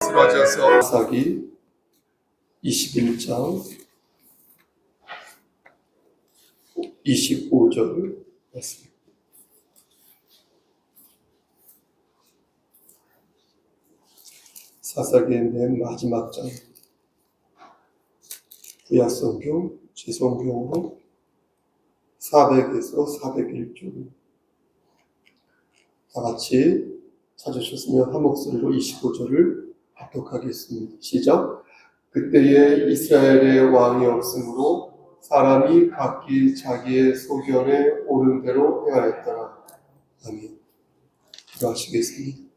쓰러져서 사사기 21장 25절 말씀. 사사기의 맨 마지막 장, 구약성경 지성경으로 400에서 401쪽 다 같이 찾으셨으면 한 목소리로 25절을 합독하겠습니다. 시작. 그때에 이스라엘의 왕이 없으므로 사람이 각기 자기의 소견에 옳은 대로 행하였더라. 아멘. 기도하시겠습니다.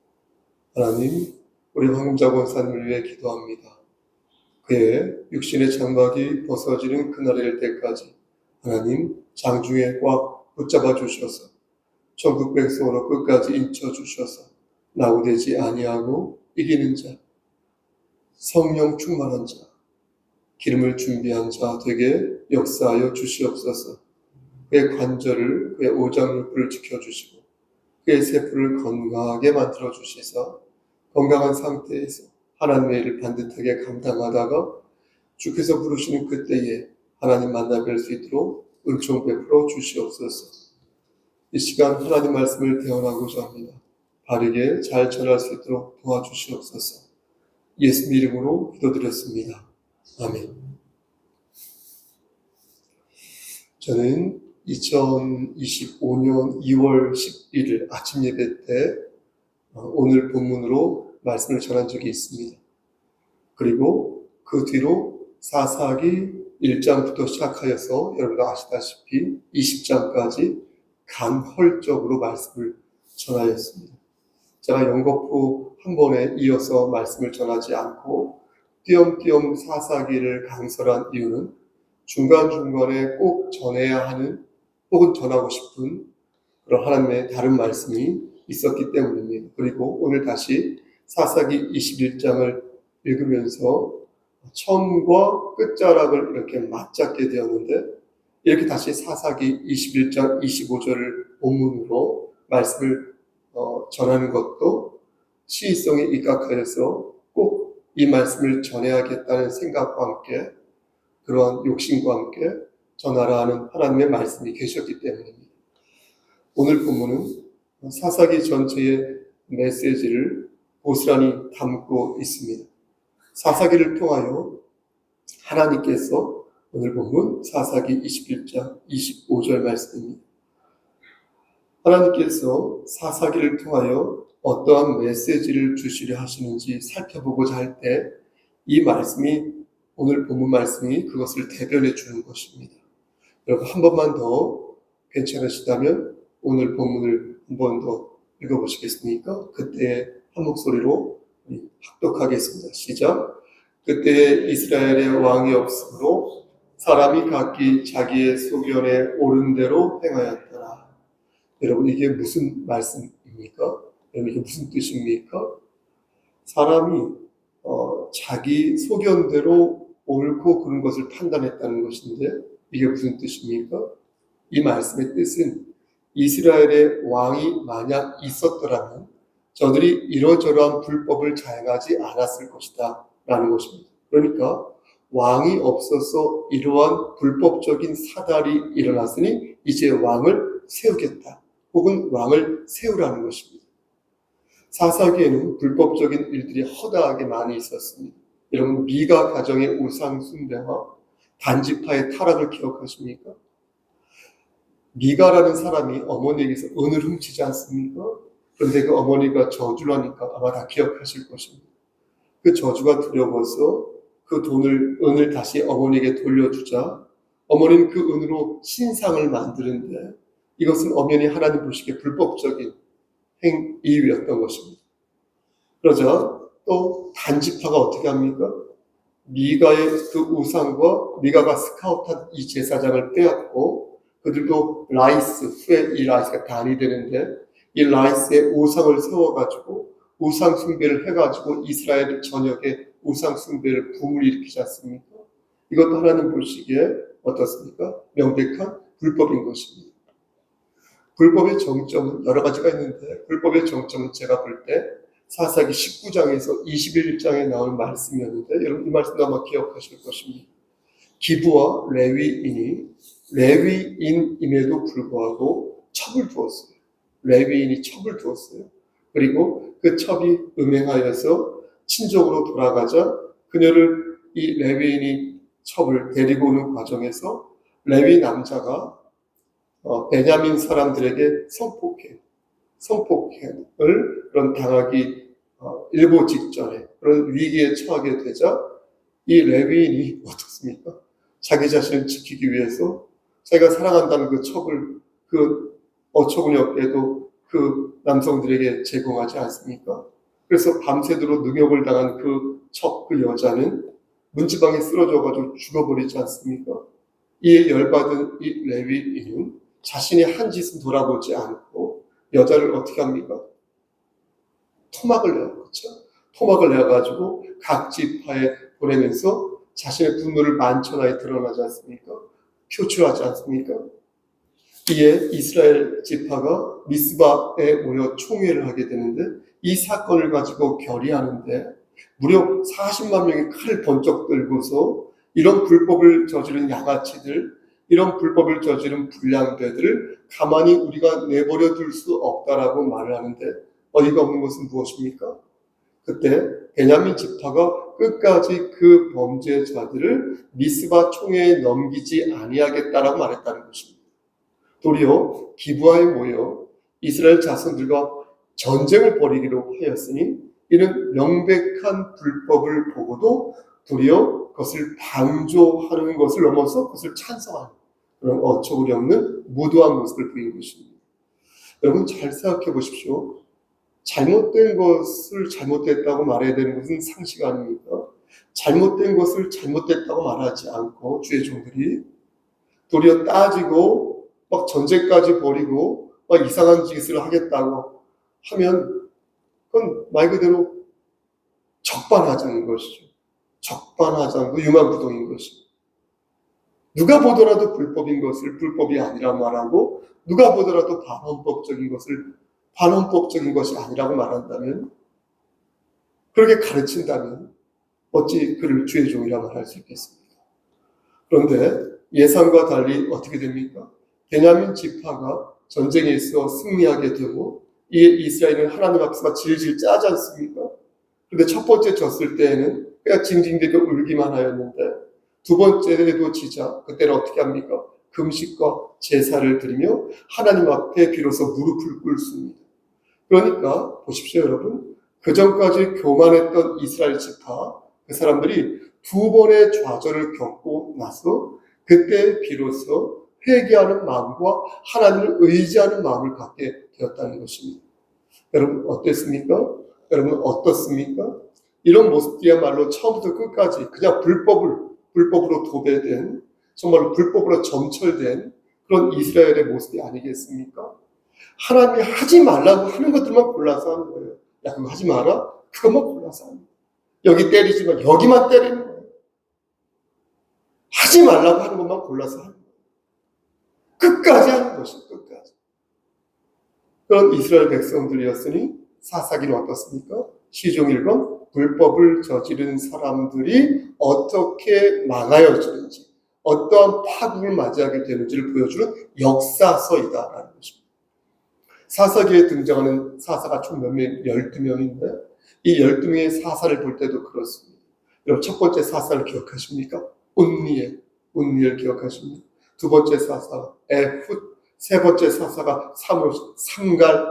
하나님, 우리 황금자 권사님을 위해 기도합니다. 그의 육신의 장막이 벗어지는 그날일 때까지 하나님 장중에 꽉 붙잡아 주셔서 천국 백성으로 끝까지 인쳐 주셔서 낙오되지 아니하고 이기는 자, 성령 충만한 자, 기름을 준비한 자 되게 역사하여 주시옵소서. 그의 관절을, 그의 오장육부를 지켜주시고 그의 세포를 건강하게 만들어 주시사 건강한 상태에서 하나님의 일을 반듯하게 감당하다가 주께서 부르시는 그때에 하나님 만나 뵐 수 있도록 은총 베풀어 주시옵소서. 이 시간 하나님 말씀을 대언하고자 합니다. 바르게 잘 전할 수 있도록 도와주시옵소서. 예수님 이름으로 기도드렸습니다. 아멘. 저는 2025년 2월 11일 아침 예배 때 오늘 본문으로 말씀을 전한 적이 있습니다. 그리고 그 뒤로 사사기 1장부터 시작하여서 여러분도 아시다시피 20장까지 간헐적으로 말씀을 전하였습니다. 제가 연거푸 한 번에 이어서 말씀을 전하지 않고 띄엄띄엄 사사기를 강설한 이유는 중간중간에 꼭 전해야 하는 혹은 전하고 싶은 그런 하나님의 다른 말씀이 있었기 때문입니다. 그리고 오늘 다시 사사기 21장을 읽으면서 처음과 끝자락을 이렇게 맞잡게 되었는데 이렇게 다시 사사기 21장 25절을 본문으로 말씀을 전하는 것도 시의성에 입각하여서 꼭 이 말씀을 전해야겠다는 생각과 함께 그러한 욕심과 함께 전하라 하는 하나님의 말씀이 계셨기 때문입니다. 오늘 본문은 사사기 전체의 메시지를 고스란히 담고 있습니다. 사사기를 통하여 하나님께서 오늘 본문 사사기 21장 25절 말씀입니다. 하나님께서 사사기를 통하여 어떠한 메시지를 주시려 하시는지 살펴보고자 할 때 이 말씀이 오늘 본문 말씀이 그것을 대변해 주는 것입니다. 여러분 한 번만 더 괜찮으시다면 오늘 본문을 한 번 더 읽어보시겠습니까? 그때 한 목소리로 합독하겠습니다. 시작. 그때 이스라엘의 왕이 없으므로 사람이 각기 자기의 소견에 옳은 대로 행하였더라. 여러분 이게 무슨 말씀입니까? 여러분 이게 무슨 뜻입니까? 사람이 자기 소견대로 옳고 그른 것을 판단했다는 것인데 이게 무슨 뜻입니까? 이 말씀의 뜻은 이스라엘의 왕이 만약 있었더라면 저들이 이러저러한 불법을 자행하지 않았을 것이다 라는 것입니다. 그러니까 왕이 없어서 이러한 불법적인 사달이 일어났으니 이제 왕을 세우겠다 혹은 왕을 세우라는 것입니다. 사사기에는 불법적인 일들이 허다하게 많이 있었습니다. 여러분 미가 가정의 우상 숭배와 단지파의 타락을 기억하십니까? 미가라는 사람이 어머니에게서 은을 훔치지 않습니까? 그런데 그 어머니가 저주를 하니까 아마 다 기억하실 것입니다. 그 저주가 두려워서 그 은을 다시 어머니에게 돌려주자 어머니는 그 은으로 신상을 만드는데 이것은 엄연히 하나님 보시기에 불법적인 행위였던 것입니다. 그러자 또 단지파가 어떻게 합니까? 미가의 그 우상과 미가가 스카우트한 이 제사장을 빼앗고 그들도 라이스, 후에 이 라이스가 단이 되는데 이 라이스의 우상을 세워가지고 우상 숭배를 해가지고 이스라엘 전역에 우상 숭배를 붐을 일으키지 않습니까? 이것도 하나님 보시기에 어떻습니까? 명백한 불법인 것입니다. 불법의 정점은 여러 가지가 있는데 불법의 정점은 제가 볼 때 사사기 19장에서 21장에 나온 말씀이었는데 여러분 이 말씀도 아마 기억하실 것입니다. 기브와 레위인임에도 불구하고 첩을 두었어요. 레위인이 첩을 두었어요. 그리고 그 첩이 음행하여서 친족으로 돌아가자 그녀를 이 레위인이 첩을 데리고 오는 과정에서 레위 남자가 베냐민 사람들에게 성폭행을 그런 당하기 일보 직전에 그런 위기에 처하게 되자 이 레위인이 어떻습니까? 자기 자신을 지키기 위해서 자기가 사랑한다는 그 첩을 그 어처구니 없게도 그 남성들에게 제공하지 않습니까? 그래서 밤새도록 능욕을 당한 그 여자는 문지방에 쓰러져가지고 죽어버리지 않습니까? 이에 열받은 이 레위인은 자신이 한 짓은 돌아보지 않고 여자를 어떻게 합니까? 토막을 내요. 그렇죠? 토막을 내가지고 각 지파에 보내면서 자신의 분노를 만천하에 드러나지 않습니까? 표출하지 않습니까? 이에 이스라엘 지파가 미스바에 모여 총회를 하게 되는데 이 사건을 가지고 결의하는데 무려 40만 명이 칼을 번쩍 들고서 이런 불법을 저지른 양아치들, 이런 불법을 저지른 불량배들을 가만히 우리가 내버려 둘 수 없다라고 말을 하는데 어이가 없는 것은 무엇입니까? 그때 베냐민 지파가 끝까지 그 범죄자들을 미스바 총회에 넘기지 아니하겠다라고 말했다는 것입니다. 도리어 기브아에 모여 이스라엘 자손들과 전쟁을 벌이기로 하였으니 이는 명백한 불법을 보고도 도리어 그것을 방조하는 것을 넘어서 그것을 찬성하는 그런 어처구니 없는 무도한 모습을 보이는 것입니다. 여러분 잘 생각해 보십시오. 잘못된 것을 잘못됐다고 말해야 되는 것은 상식 아닙니까? 잘못된 것을 잘못됐다고 말하지 않고 주의 종들이 도리어 따지고 막 전쟁까지 벌이고 막 이상한 짓을 하겠다고 하면 그건 말 그대로 적반하장인 것이죠. 적반하장도 유만부동인 것이죠. 누가 보더라도 불법인 것을 불법이 아니라 말하고 누가 보더라도 반헌법적인 것을 반헌법적인 것이 아니라고 말한다면 그렇게 가르친다면 어찌 그를 주의 종이라 말할 수 있겠습니까? 그런데 예상과 달리 어떻게 됩니까? 베냐민 지파가 전쟁에 있어 승리하게 되고 이에 이스라엘은 하나님 앞에서 질질 짜지 않습니까? 그런데 첫 번째 졌을 때에는 그냥 징징대고 울기만 하였는데 두 번째에도 지자 그때는 어떻게 합니까? 금식과 제사를 드리며 하나님 앞에 비로소 무릎을 꿇습니다. 그러니까 보십시오 여러분, 그 전까지 교만했던 이스라엘 지파 그 사람들이 두 번의 좌절을 겪고 나서 그때 비로소 회개하는 마음과 하나님을 의지하는 마음을 갖게 되었다는 것입니다. 여러분 어땠습니까? 여러분 어떻습니까? 이런 모습이야말로 처음부터 끝까지 그냥 불법으로 도배된 정말로 불법으로 점철된 그런 이스라엘의 모습이 아니겠습니까? 하나님이 하지 말라고 하는 것들만 골라서 하는 거예요. 야 그거 하지 마라? 그것만 골라서 하는 거예요. 여기 때리지만 여기만 때리는 거예요. 하지 말라고 하는 것만 골라서 하는 거예요. 끝까지 하는 것이에요. 끝까지. 그런 이스라엘 백성들이었으니 사사기는 어떻습니까? 시종 1권 불법을 저지른 사람들이 어떻게 망하여지는지 어떠한 파국을 맞이하게 되는지를 보여주는 역사서이다라는 것입니다. 사사기에 등장하는 사사가 총 몇 명? 12명인데 이 12명의 사사를 볼 때도 그렇습니다. 여러분 첫 번째 사사를 기억하십니까? 운니엘 기억하십니까? 두 번째 사사가 에훗, 세 번째 사사가 삼갈,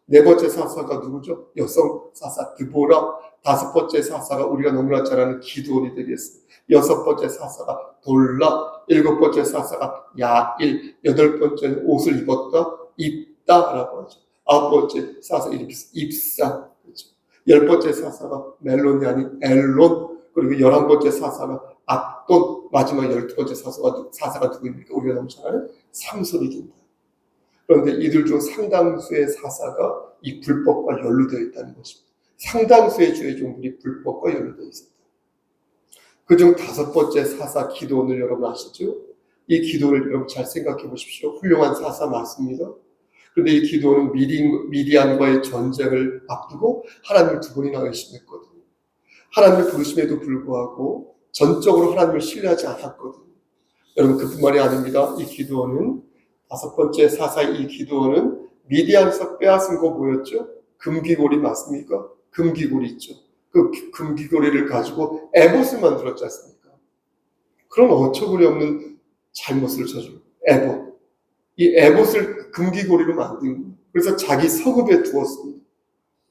네 번째 사사가 누구죠? 여성 사사 드보라, 다섯 번째 사사가 우리가 너무나 잘 아는 기드온이 되겠습니다. 여섯 번째 사사가 돌라, 일곱 번째 사사가 야일, 여덟 번째는 옷을 입다라고 하죠. 아홉 번째 사사 입사, 그렇죠. 열 번째 사사가 멜론이 아닌 엘론, 그리고 11번째 사사가 압돈, 마지막 12번째 사사가 누구입니까? 우리가 너무 잘 아는 삼손이 된다. 그런데 이들 중 상당수의 사사가 이 불법과 연루되어 있다는 것입니다. 상당수의 주의 종들이 불법과 연루되어 있습니다. 그중 다섯 번째 사사 기드온을 여러분 아시죠? 이 기드온을 여러분 잘 생각해 보십시오. 훌륭한 사사 맞습니다. 그런데 이 기도는 미디안과의 전쟁을 앞두고 하나님을 두 번이나 의심했거든요. 하나님을 부르심에도 불구하고 전적으로 하나님을 신뢰하지 않았거든요. 여러분, 그뿐만이 아닙니다. 이 기도는 다섯 번째 사사의 이 기도는 미디안에서 빼앗은 거 뭐였죠? 금귀고리 맞습니까? 금귀고리 있죠. 그 금귀고리를 가지고 에봇을 만들었지 않습니까? 그런 어처구니 없는 잘못을 저질러. 에봇. 이 에봇을 금귀고리로 만든 거예요. 그래서 자기 서급에 두었습니다.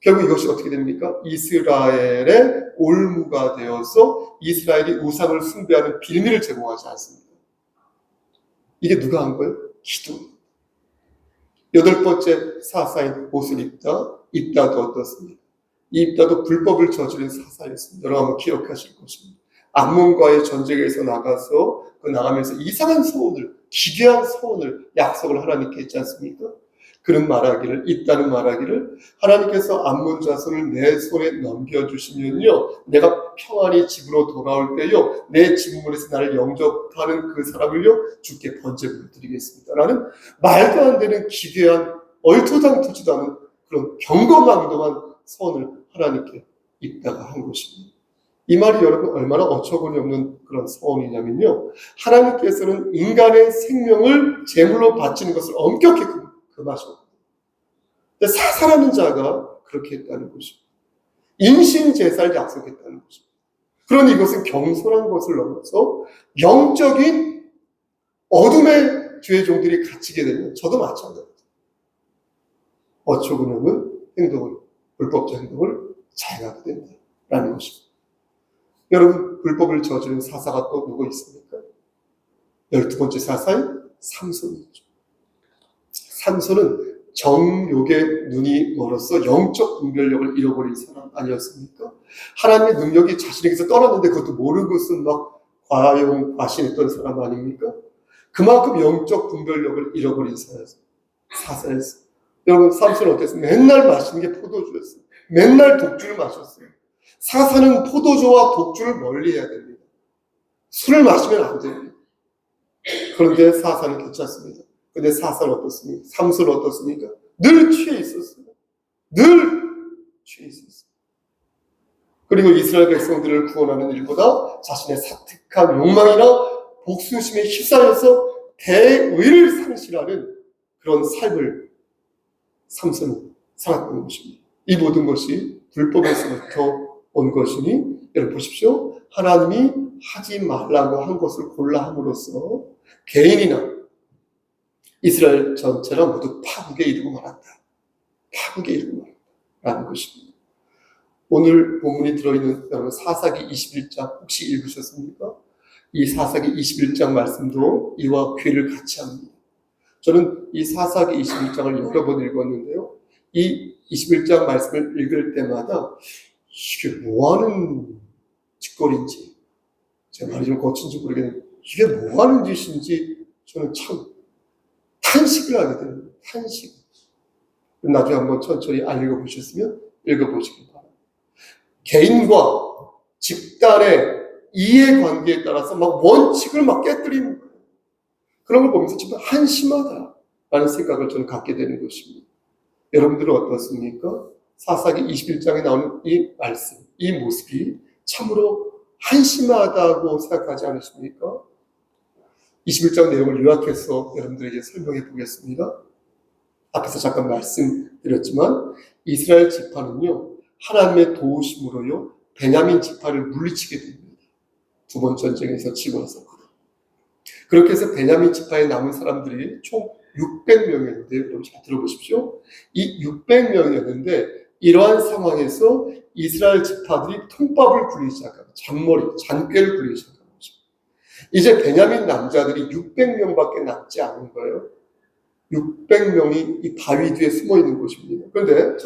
결국 이것이 어떻게 됩니까? 이스라엘의 올무가 되어서 이스라엘이 우상을 숭배하는 빌미를 제공하지 않습니다. 이게 누가 한 거예요? 기도. 여덟 번째 사사인 옷을 입다도 어떻습니까? 이 입다도 불법을 저지른 사사였습니다. 여러분 한번 기억하실 것입니다. 암몬과의 전쟁에서 나가면서 이상한 소원을, 기괴한 소원을, 약속을 하나님께 했지 않습니까? 그는 입다는 말하기를 하나님께서 암몬 자손을 내 손에 넘겨주시면요, 내가 평안히 집으로 돌아올 때요, 내 집문에서 나를 영접하는 그 사람을요, 주께 번제물을 드리겠습니다. 라는 말도 안 되는 기괴한, 얼토당토지도 않은 그런 경거망동한 소원을 하나님께 입다가 한 것입니다. 이 말이 여러분 얼마나 어처구니 없는 그런 소원이냐면요, 하나님께서는 인간의 생명을 제물로 바치는 것을 엄격히 금하셨거든요. 사사라는 자가 그렇게 했다는 것입니다. 인신제사를 약속했다는 것입니다. 그러니 이것은 경솔한 것을 넘어서 영적인 어둠의 주의 종들이 갇히게 되면 저도 마찬가지입니다. 어처구니 없는 행동을, 불법적 행동을 자행하게 된다라는 것입니다. 여러분, 불법을 저지른 사사가 또 누구 있습니까? 12번째 사사인 삼손이죠. 삼손은 정욕의 눈이 멀어서 영적 분별력을 잃어버린 사람 아니었습니까? 하나님의 능력이 자신에게서 떠났는데 그것도 모르고서 막 과신했던 사람 아닙니까? 그만큼 영적 분별력을 잃어버린 사사였어요. 여러분, 삼손은 어땠습니까? 맨날 마시는 게 포도주였어요. 맨날 독주를 마셨어요. 사사는 포도주와 독주를 멀리해야 됩니다. 술을 마시면 안 됩니다. 그런데 사사는 괜찮습니다. 근데 사사는 어떻습니까? 삼손은 어떻습니까? 늘 취해 있었어요. 늘 취해 있었어요. 그리고 이스라엘 백성들을 구원하는 일보다 자신의 사특한 욕망이나 복수심에 휩싸여서 대의를 상실하는 그런 삶을 삼손은 살았던 것입니다. 이 모든 것이 불법에서부터 온 것이니 여러분 보십시오. 하나님이 하지 말라고 한 것을 골라 함으로써 개인이나 이스라엘 전체가 모두 파국에 이르고 말았다. 파국에 이르고 말았다라는 것입니다. 오늘 본문이 들어있는 여러분 사사기 21장 혹시 읽으셨습니까? 이 사사기 21장 말씀도 이와 귀를 같이 합니다. 저는 이 사사기 21장을 여러 번 읽었는데요. 이 21장 말씀을 읽을 때마다 이게 뭐하는 짓거리인지, 제 말이 좀 거친지 모르겠는데 이게 뭐하는 짓인지 저는 참 탄식을 하게 됩니다. 탄식. 나중에 한번 천천히 읽어보시기 바랍니다. 개인과 집단의 이해관계에 따라서 막 원칙을 막 깨뜨리는 거예요. 그런 걸 보면서 정말 한심하다라는 생각을 저는 갖게 되는 것입니다. 여러분들은 어떻습니까? 사사기 21장에 나오는 이 말씀, 이 모습이 참으로 한심하다고 생각하지 않으십니까? 21장 내용을 요약해서 여러분들에게 설명해 보겠습니다. 앞에서 잠깐 말씀드렸지만 이스라엘 지파는요, 하나님의 도우심으로요, 베냐민 지파를 물리치게 됩니다. 두 번 전쟁에서 지고 나서거든요. 그렇게 해서 베냐민 지파에 남은 사람들이 총 600명이었는데 여러분 잘 들어보십시오. 이 600명이었는데 이러한 상황에서 이스라엘 지파들이 통밥을 굴리기 시작합니다. 잔꾀를 굴리기 시작합니다. 이제 베냐민 남자들이 600명밖에 남지 않은 거예요. 600명이 이 바위 뒤에 숨어 있는 곳입니다. 그런데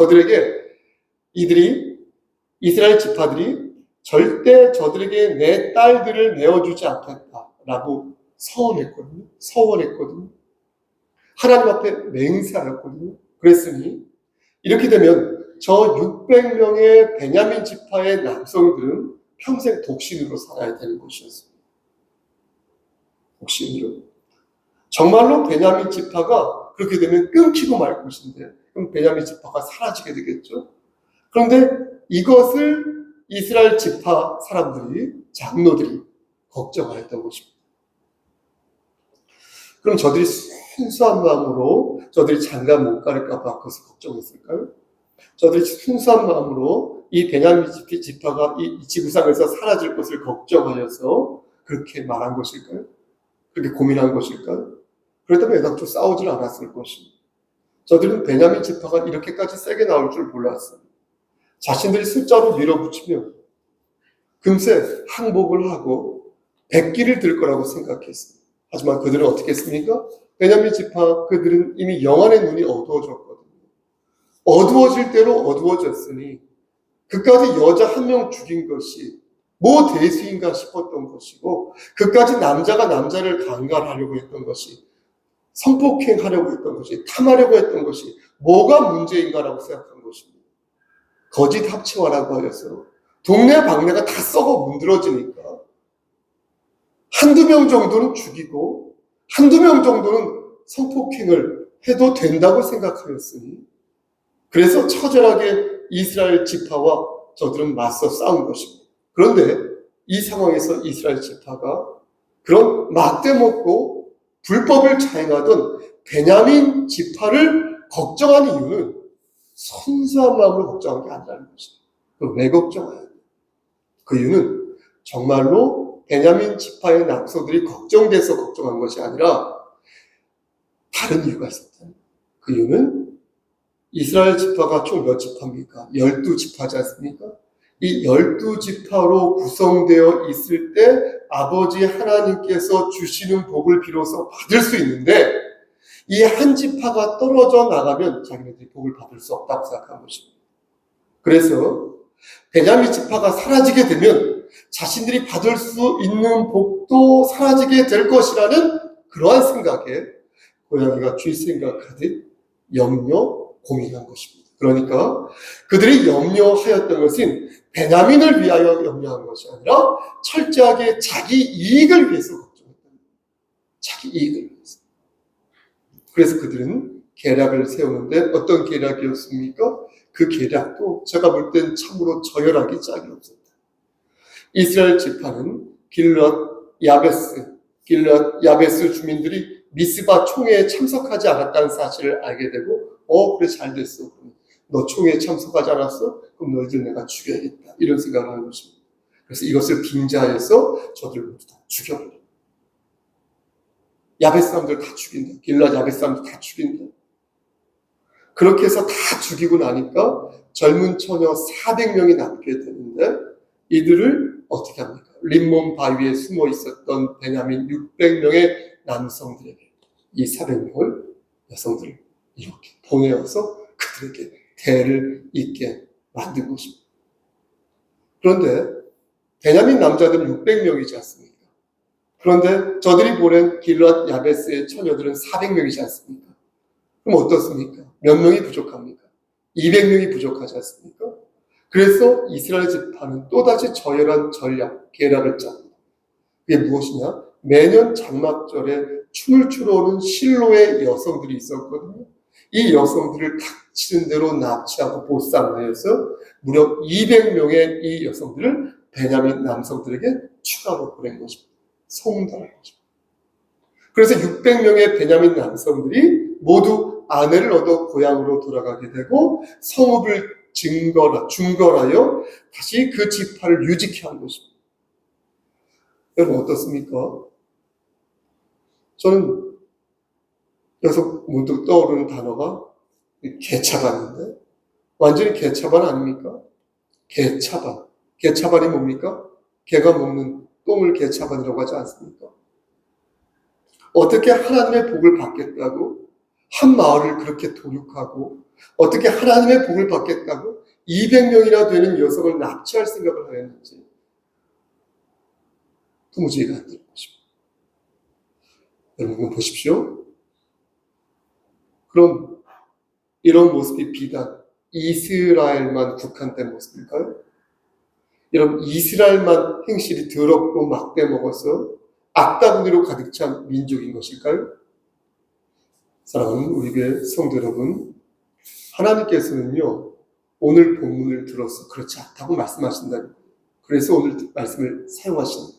이스라엘 지파들이 절대 저들에게 내 딸들을 내어주지 않겠다라고 서원했거든요. 하나님 앞에 맹세하였거든요. 그랬으니 이렇게 되면 저 600명의 베냐민 지파의 남성들은 평생 독신으로 살아야 되는 것이었습니다. 독신으로. 정말로 베냐민 지파가 그렇게 되면 끊기고 말 것인데, 그럼 베냐민 지파가 사라지게 되겠죠. 그런데 이것을 이스라엘 지파 사람들이, 장로들이 걱정하였던 것입니다. 그럼 저들이 순수한 마음으로 저들이 장가 못 갈까봐 그것을 걱정했을까요? 저들이 순수한 마음으로 이 베냐민 지파가 이 지구상에서 사라질 것을 걱정하여서 그렇게 말한 것일까요? 그렇게 고민한 것일까요? 그렇다면 애당초 싸우질 않았을 것입니다. 저들은 베냐민 지파가 이렇게까지 세게 나올 줄 몰랐어요. 자신들이 숫자로 밀어붙이면 금세 항복을 하고 백기를 들 거라고 생각했어요. 하지만 그들은 어떻게 했습니까? 베냐민 지파 그들은 이미 영안의 눈이 어두워졌거든요. 어두워질 대로 어두워졌으니 그까지 여자 한 명 죽인 것이 뭐 대수인가 싶었던 것이고, 그까지 남자가 남자를 강간하려고 했던 것이, 성폭행하려고 했던 것이, 탐하려고 했던 것이 뭐가 문제인가라고 생각한 것입니다. 거짓 합치화라고 하여서 동네 방네가 다 썩어 문드러지니까 한두 명 정도는 죽이고 한두 명 정도는 성폭행을 해도 된다고 생각하였으니, 그래서 처절하게 이스라엘 지파와 저들은 맞서 싸운 것입니다. 그런데 이 상황에서 이스라엘 지파가 그런 막대먹고 불법을 자행하던 베냐민 지파를 걱정한 이유는 순수한 마음으로 걱정한 게 아니라는 것입니다. 왜 걱정해야 돼요? 그 이유는 정말로 베냐민 지파의 남성들이 걱정돼서 걱정한 것이 아니라 다른 이유가 있었다. 그 이유는 이스라엘 지파가 총 몇 지파입니까? 12지파지 않습니까? 이 12지파로 구성되어 있을 때 아버지 하나님께서 주시는 복을 비로소 받을 수 있는데, 이 한 지파가 떨어져 나가면 자기네들이 복을 받을 수 없다고 생각한 것입니다. 그래서 베냐민 지파가 사라지게 되면 자신들이 받을 수 있는 복도 사라지게 될 것이라는 그러한 생각에 고양이가 쥐 생각하듯 고민한 것입니다. 그러니까 그들이 염려하였던 것은 베냐민을 위하여 염려한 것이 아니라 철저하게 자기 이익을 위해서 걱정했다. 자기 이익을 위해서. 그래서 그들은 계략을 세우는데 어떤 계략이었습니까? 그 계략도 제가 볼 땐 참으로 저열하기 짝이 없었다. 이스라엘 지파는 길르앗 야베스 주민들이 미스바 총회에 참석하지 않았다는 사실을 알게 되고, 그래 잘 됐어. 너 총회에 참석하지 않았어? 그럼 너희들 내가 죽여야겠다. 이런 생각을 하는 것입니다. 그래서 이것을 빙자해서 저들 모두 다 죽여버려. 야베스 사람들 다 죽인다. 길르앗 야베스 사람들 다 죽인다. 그렇게 해서 다 죽이고 나니까 젊은 처녀 400명이 남게 되는데, 이들을 어떻게 합니까? 림몬 바위에 숨어 있었던 베냐민 600명의 남성들에게 이 400명을 여성들을 이렇게 보내어서 그들에게 대를 잇게 만든 것입니다. 그런데 베냐민 남자들은 600명이지 않습니까? 그런데 저들이 보낸 길르앗 야베스의 처녀들은 400명이지 않습니까? 그럼 어떻습니까? 몇 명이 부족합니까? 200명이 부족하지 않습니까? 그래서 이스라엘 지파는 또다시 저열한 계략을 짭니다. 그게 무엇이냐? 매년 장막절에 춤을 추러 오는 실로의 여성들이 있었거든요. 이 여성들을 닥치는 대로 납치하고 보쌈하여서 무려 200명의 이 여성들을 베냐민 남성들에게 추가로 보낸 것입니다. 송달한 것입니다. 그래서 600명의 베냐민 남성들이 모두 아내를 얻어 고향으로 돌아가게 되고 성읍을 중거하여 다시 그 지파를 유지케 한 것입니다. 여러분 어떻습니까? 저는 여기서 문득 떠오르는 단어가 개차반인데, 완전히 개차반 아닙니까? 개차반. 개차반이 뭡니까? 개가 먹는 똥을 개차반이라고 하지 않습니까? 어떻게 하나님의 복을 받겠다고 한 마을을 그렇게 도륙하고, 어떻게 하나님의 복을 받겠다고 200명이나 되는 여성을 납치할 생각을 하였는지 도무지 이해가 안 되는 것입니다. 여러분 보십시오. 그럼 이런 모습이 비단 이스라엘만 국한된 모습일까요? 여러분 이스라엘만 행실이 더럽고 막대먹어서 악다구니로 가득 찬 민족인 것일까요? 사랑하는 우리 교회 성도 여러분, 하나님께서는요, 오늘 본문을 들어서 그렇지 않다고 말씀하신다는 거예요. 그래서 오늘 말씀을 사용하시는 거예요.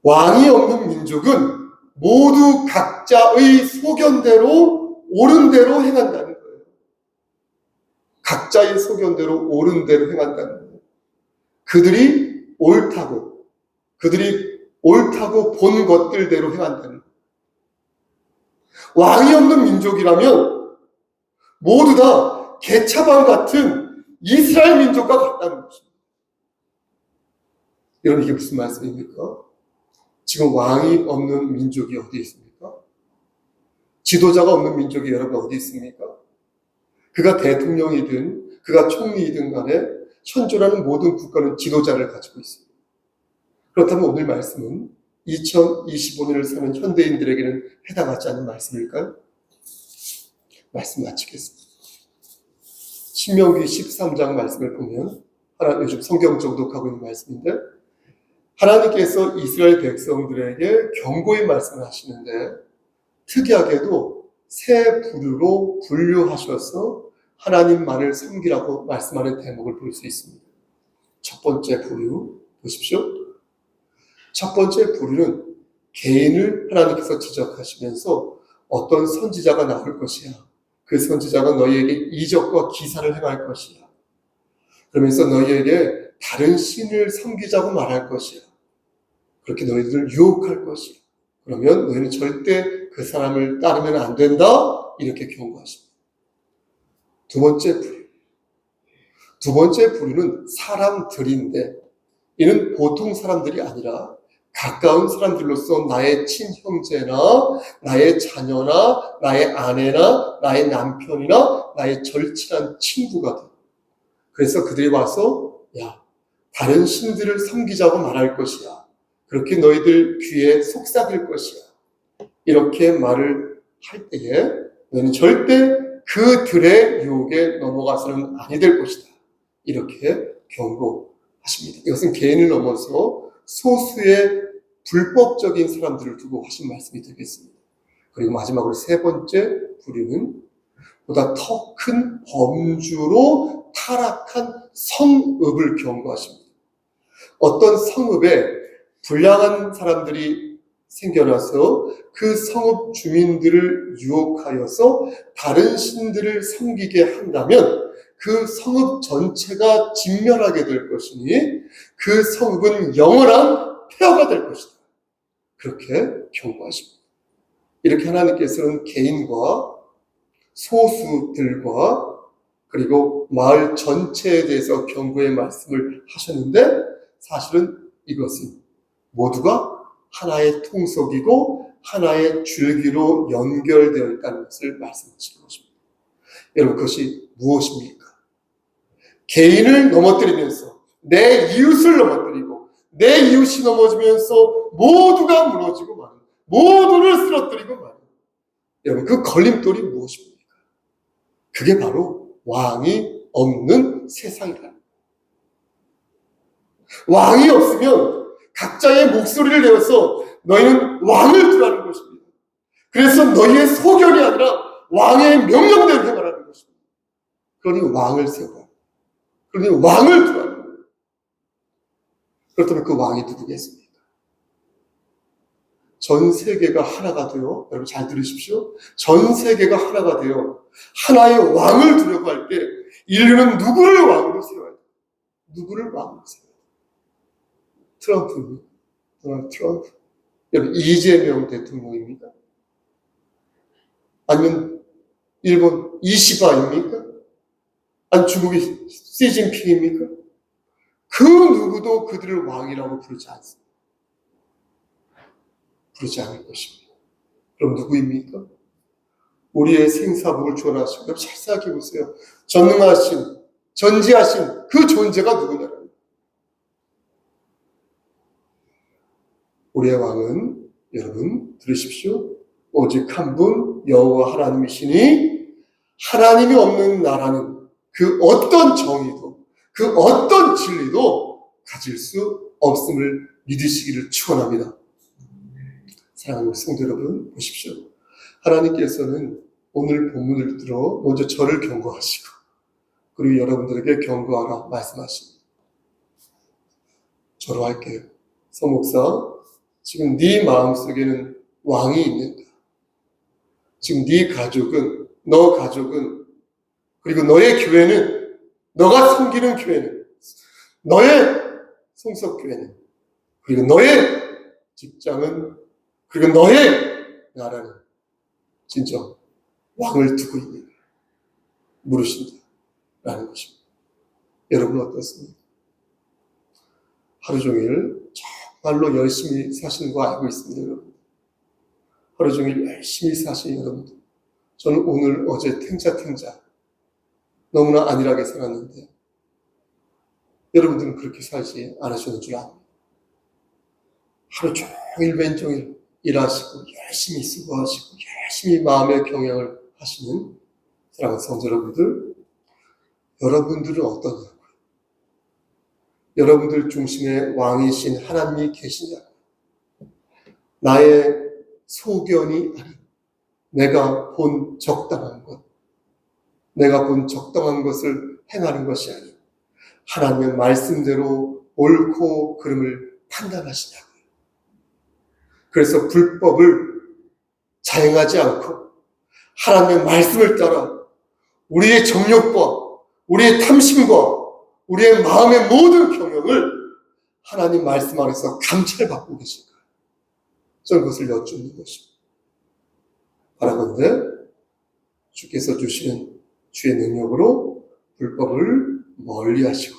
왕이 없는 민족은 모두 각자의 소견대로 옳은 대로 행한다는 거예요. 각자의 소견대로 옳은 대로 행한다는 거예요. 그들이 옳다고 본 것들대로 행한다는 거예요. 왕이 없는 민족이라면 모두 다 개차반 같은 이스라엘 민족과 같다는 것입니다. 여러분, 이게 무슨 말씀입니까? 지금 왕이 없는 민족이 어디 있습니까? 지도자가 없는 민족이 여러분 어디 있습니까? 그가 대통령이든 그가 총리이든 간에 현존하는 모든 국가는 지도자를 가지고 있습니다. 그렇다면 오늘 말씀은 2025년을 사는 현대인들에게는 해당하지 않는 말씀일까요? 말씀 마치겠습니다. 신명기 13장 말씀을 보면 요즘 성경 정독하고 있는 말씀인데, 하나님께서 이스라엘 백성들에게 경고의 말씀을 하시는데, 특이하게도 세 부류로 분류하셔서 하나님만을 섬기라고 말씀하는 대목을 볼 수 있습니다. 첫 번째 부류 보십시오. 첫 번째 부류는 개인을 하나님께서 지적하시면서 어떤 선지자가 나올 것이야. 그 선지자가 너희에게 이적과 기사를 행할 것이야. 그러면서 너희에게 다른 신을 섬기자고 말할 것이야. 그렇게 너희들을 유혹할 것이야. 그러면 너희는 절대 그 사람을 따르면 안 된다. 이렇게 경고하십니다. 두 번째 부류는 사람들인데, 이는 보통 사람들이 아니라 가까운 사람들로서 나의 친형제나 나의 자녀나 나의 아내나 나의 남편이나 나의 절친한 친구가 돼. 그래서 그들이 와서 다른 신들을 섬기자고 말할 것이야. 그렇게 너희들 귀에 속삭일 것이야. 이렇게 말을 할 때에 너희는 절대 그들의 유혹에 넘어가서는 아니 될 것이다. 이렇게 경고하십니다. 이것은 개인을 넘어서 소수의 불법적인 사람들을 두고 하신 말씀이 되겠습니다. 그리고 마지막으로 세 번째 부류는 보다 더 큰 범주로 타락한 성읍을 경고하십니다. 어떤 성읍에 불량한 사람들이 생겨나서 그 성읍 주민들을 유혹하여서 다른 신들을 섬기게 한다면 그 성읍 전체가 진멸하게 될 것이니 그 성읍은 영원한 폐허가 될 것이다. 그렇게 경고하십니다. 이렇게 하나님께서는 개인과 소수들과 그리고 마을 전체에 대해서 경고의 말씀을 하셨는데, 사실은 이것은 모두가 하나의 통속이고 하나의 줄기로 연결되어 있다는 것을 말씀하시는 것입니다. 여러분, 그것이 무엇입니까? 개인을 넘어뜨리면서 내 이웃을 넘어뜨리고 내 이웃이 넘어지면서 모두가 무너지고 마는, 모두를 쓰러뜨리고 마는, 여러분, 그 걸림돌이 무엇입니까? 그게 바로 왕이 없는 세상이다. 왕이 없으면 각자의 목소리를 내어서 너희는 왕을 두라는 것입니다. 그래서 너희의 소견이 아니라 왕의 명령대로 행하라는 것입니다. 그러니 왕을 세워라. 그러니 왕을 두라는 거예요. 그렇다면 그 왕이 누구겠습니까? 전 세계가 하나가 되어, 여러분 잘 들으십시오. 전 세계가 하나가 되어 하나의 왕을 두려고 할 때 인류는 누구를 왕으로 세워야 돼요? 누구를 왕으로 세워야 돼요? 트럼프입니다. 도널드 트럼프. 여러분, 이재명 대통령입니까? 아니면 일본 이시바입니까? 아니면 중국의 시진핑입니까? 그 누구도 그들을 왕이라고 부르지 않습니다. 부르지 않을 것입니다. 그럼 누구입니까? 우리의 생사복을 주관하시고, 여러분 잘 생각해 보세요. 전능하신, 전지하신 그 존재가 누구냐라는. 우리의 왕은, 여러분 들으십시오, 오직 한 분 여호와 하나님이시니 하나님이 없는 나라는 그 어떤 정의도 그 어떤 진리도 가질 수 없음을 믿으시기를 축원합니다. 사랑하는 성도 여러분, 보십시오. 하나님께서는 오늘 본문을 들어 먼저 저를 경고하시고 그리고 여러분들에게 경고하라 말씀하십니다. 저로 할게요. 서목사, 지금 네 마음속에는 왕이 있는가? 지금 네 가족은, 너 가족은, 그리고 너의 교회는, 너가 섬기는 교회는, 너의 성석교회는, 그리고 너의 직장은, 그리고 너의 나라는 진짜 왕을 두고 있는 물으신다 라는 것입니다. 여러분 어떻습니까? 하루 종일 정말로 열심히 사시는 거 알고 있습니다, 여러분. 하루 종일 열심히 사시는 여러분들. 저는 오늘 어제 탱자 너무나 안일하게 살았는데 여러분들은 그렇게 살지 않으셨는 줄 압니다. 하루 종일 왼종일 일하시고 열심히 수고하시고 열심히 마음의 경영을 하시는 사랑하는 성도 여러분들, 여러분들은 어떠냐고요? 여러분들 중심에 왕이신 하나님이 계시냐고요? 나의 소견이 아닌 내가 본 적당한 것, 내가 본 적당한 것을 행하는 것이 아닌 하나님의 말씀대로 옳고 그름을 판단하시냐고요. 그래서 불법을 자행하지 않고 하나님의 말씀을 따라 우리의 정욕과 우리의 탐심과 우리의 마음의 모든 경영을 하나님 말씀 안에서 감찰받고 계실까요? 저는 그것을 여쭙는 것입니다. 바라건대 주께서 주시는 주의 능력으로 불법을 멀리하시고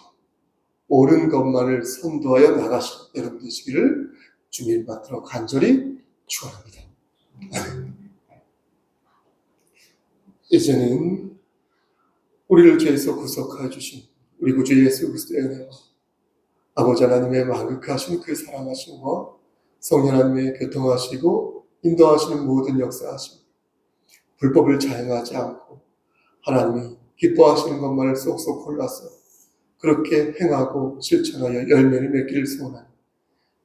옳은 것만을 선도하여 나가시는 여러분 되시기를 주님 받들어 간절히 축원합니다. 이제는 우리를 죄에서 구속하여 주신 우리 구주 예수 그리스도의 은혜와 아버지 하나님의 만극하신 그 사랑하심과 성령 하나님의 교통하시고 인도하시는 모든 역사하심, 불법을 자행하지 않고 하나님이 기뻐하시는 것만을 쏙쏙 골라서 그렇게 행하고 실천하여 열매를 맺기를 소원하는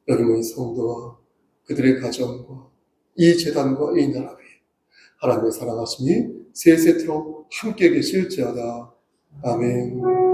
여기 모인 성도와 그들의 가정과 이 재단과 이 나라 위에 하나님의 사랑하심이 세세토록 함께 계실지어다. 아멘.